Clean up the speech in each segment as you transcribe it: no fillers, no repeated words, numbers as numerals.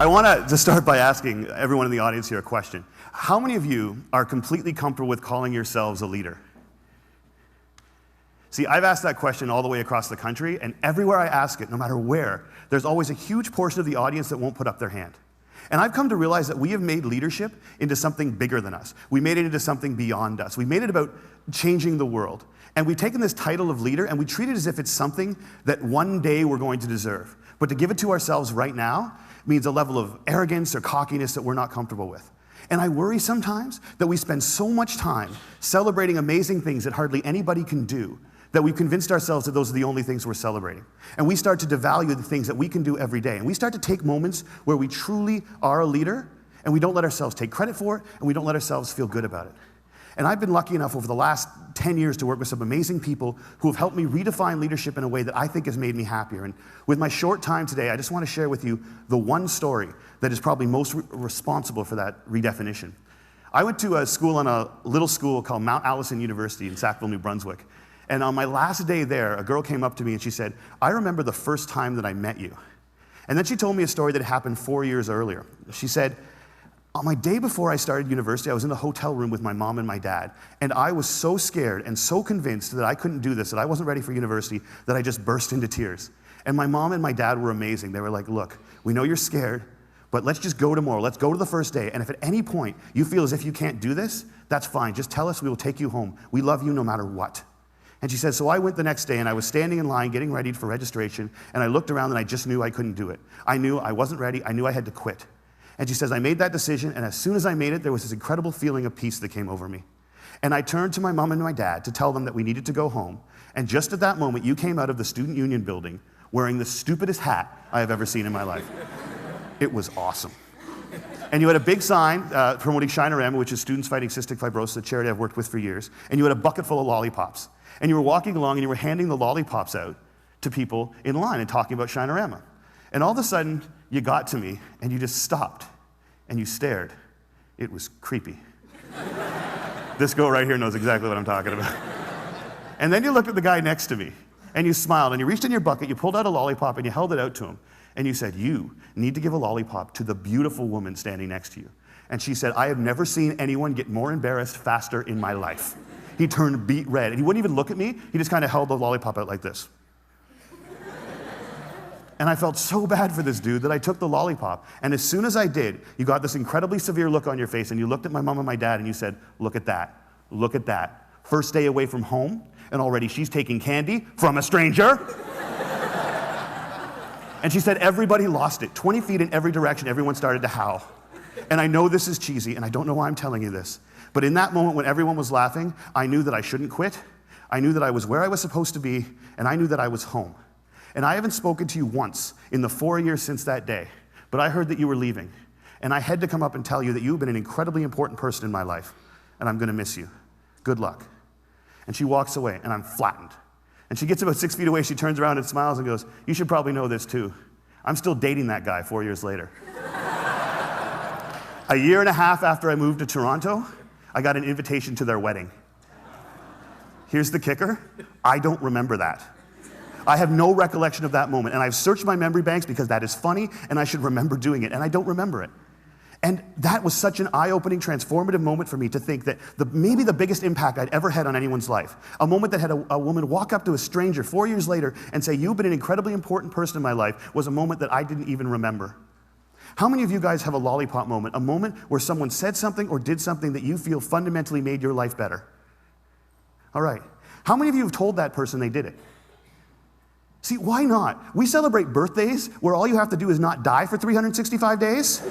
I want to start by asking everyone in the audience here a question. How many of you are completely comfortable with calling yourselves a leader? See, I've asked that question all the way across the country, and everywhere I ask it, no matter where, there's always a huge portion of the audience that won't put up their hand. And I've come to realize that we have made leadership into something bigger than us. We made it into something beyond us. We made it about changing the world. And we've taken this title of leader and we treat it as if it's something that one day we're going to deserve. But to give it to ourselves right now means a level of arrogance or cockiness that we're not comfortable with. And I worry sometimes that we spend so much time celebrating amazing things that hardly anybody can do that we've convinced ourselves that those are the only things we're celebrating. And we start to devalue the things that we can do every day. And we start to take moments where we truly are a leader and we don't let ourselves take credit for it and we don't let ourselves feel good about it. And I've been lucky enough over the last 10 years to work with some amazing people who have helped me redefine leadership in a way that I think has made me happier. And with my short time today, I just want to share with you the one story that is probably most responsible for that redefinition. I went to a school on a little school called Mount Allison University in Sackville, New Brunswick. And on my last day there, a girl came up to me and she said, "I remember the first time that I met you." And then she told me a story that happened 4 years earlier. She said, "On my day before I started university, I was in the hotel room with my mom and my dad, and I was so scared and so convinced that I couldn't do this, that I wasn't ready for university, that I just burst into tears. And my mom and my dad were amazing. They were like, 'Look, we know you're scared, but let's just go tomorrow. Let's go to the first day, and if at any point you feel as if you can't do this, that's fine. Just tell us, we will take you home. We love you no matter what.'" And she said, so I went the next day and I was standing in line getting ready for registration and I looked around and I just knew I couldn't do it. I knew I wasn't ready. I knew I had to quit. And she says, I made that decision and as soon as I made it, there was this incredible feeling of peace that came over me. And I turned to my mom and my dad to tell them that we needed to go home. And just at that moment, you came out of the Student Union building wearing the stupidest hat I have ever seen in my life. It was awesome. And you had a big sign promoting Shinorama, which is Students Fighting Cystic Fibrosis, a charity I've worked with for years. And you had a bucket full of lollipops. And you were walking along and you were handing the lollipops out to people in line and talking about Shinorama. And all of a sudden, you got to me and you just stopped and you stared. It was creepy. This girl right here knows exactly what I'm talking about. And then you looked at the guy next to me and you smiled and you reached in your bucket, you pulled out a lollipop and you held it out to him. And you said, you need to give a lollipop to the beautiful woman standing next to you. And she said, I have never seen anyone get more embarrassed faster in my life. He turned beet red, and he wouldn't even look at me. He just kind of held the lollipop out like this. And I felt so bad for this dude that I took the lollipop. And as soon as I did, you got this incredibly severe look on your face, and you looked at my mom and my dad, and you said, look at that. Look at that. First day away from home, and already she's taking candy from a stranger. And she said, everybody lost it. 20 feet in every direction, everyone started to howl. And I know this is cheesy, and I don't know why I'm telling you this. But in that moment when everyone was laughing, I knew that I shouldn't quit. I knew that I was where I was supposed to be, and I knew that I was home. And I haven't spoken to you once in the 4 years since that day, but I heard that you were leaving. And I had to come up and tell you that you've been an incredibly important person in my life, and I'm gonna miss you. Good luck. And she walks away, and I'm flattened. And she gets about 6 feet away, she turns around and smiles and goes, you should probably know this too. I'm still dating that guy 4 years later. A year and a half after I moved to Toronto, I got an invitation to their wedding. Here's the kicker, I don't remember that. I have no recollection of that moment, and I've searched my memory banks because that is funny, and I should remember doing it, and I don't remember it. And that was such an eye-opening, transformative moment for me to think that maybe the biggest impact I'd ever had on anyone's life, a moment that had a woman walk up to a stranger 4 years later and say, you've been an incredibly important person in my life, was a moment that I didn't even remember. How many of you guys have a lollipop moment, a moment where someone said something or did something that you feel fundamentally made your life better? All right. How many of you have told that person they did it? See, why not? We celebrate birthdays where all you have to do is not die for 365 days.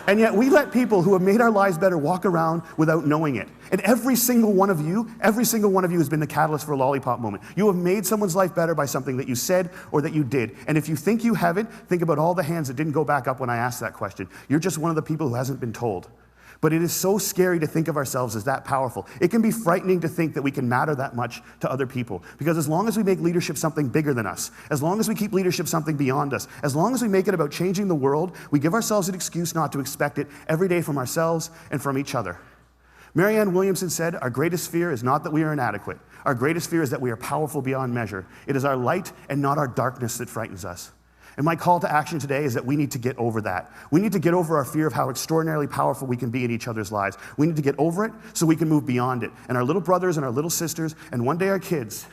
And yet we let people who have made our lives better walk around without knowing it. And every single one of you has been the catalyst for a lollipop moment. You have made someone's life better by something that you said or that you did. And if you think you haven't, think about all the hands that didn't go back up when I asked that question. You're just one of the people who hasn't been told. But it is so scary to think of ourselves as that powerful. It can be frightening to think that we can matter that much to other people. Because as long as we make leadership something bigger than us, as long as we keep leadership something beyond us, as long as we make it about changing the world, we give ourselves an excuse not to expect it every day from ourselves and from each other. Marianne Williamson said, our greatest fear is not that we are inadequate. Our greatest fear is that we are powerful beyond measure. It is our light and not our darkness that frightens us. And my call to action today is that we need to get over that. We need to get over our fear of how extraordinarily powerful we can be in each other's lives. We need to get over it so we can move beyond it. And our little brothers and our little sisters, and one day our kids,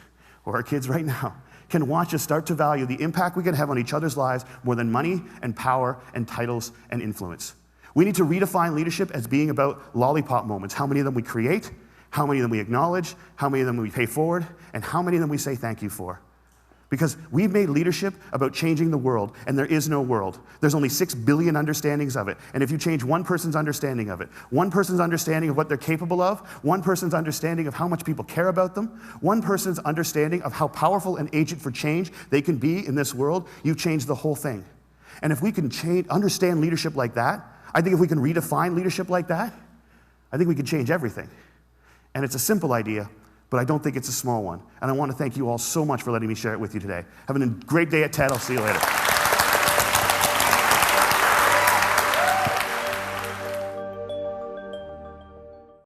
or our kids right now, can watch us start to value the impact we can have on each other's lives more than money and power and titles and influence. We need to redefine leadership as being about lollipop moments. How many of them we create, how many of them we acknowledge, how many of them we pay forward, and how many of them we say thank you for. Because we've made leadership about changing the world, and there is no world. There's only 6 billion understandings of it. And if you change one person's understanding of it, one person's understanding of what they're capable of, one person's understanding of how much people care about them, one person's understanding of how powerful an agent for change they can be in this world, you've changed the whole thing. And if we can understand leadership like that, I think if we can redefine leadership like that, I think we can change everything. And it's a simple idea, but I don't think it's a small one. And I want to thank you all so much for letting me share it with you today. Have a great day at TED. I'll see you later.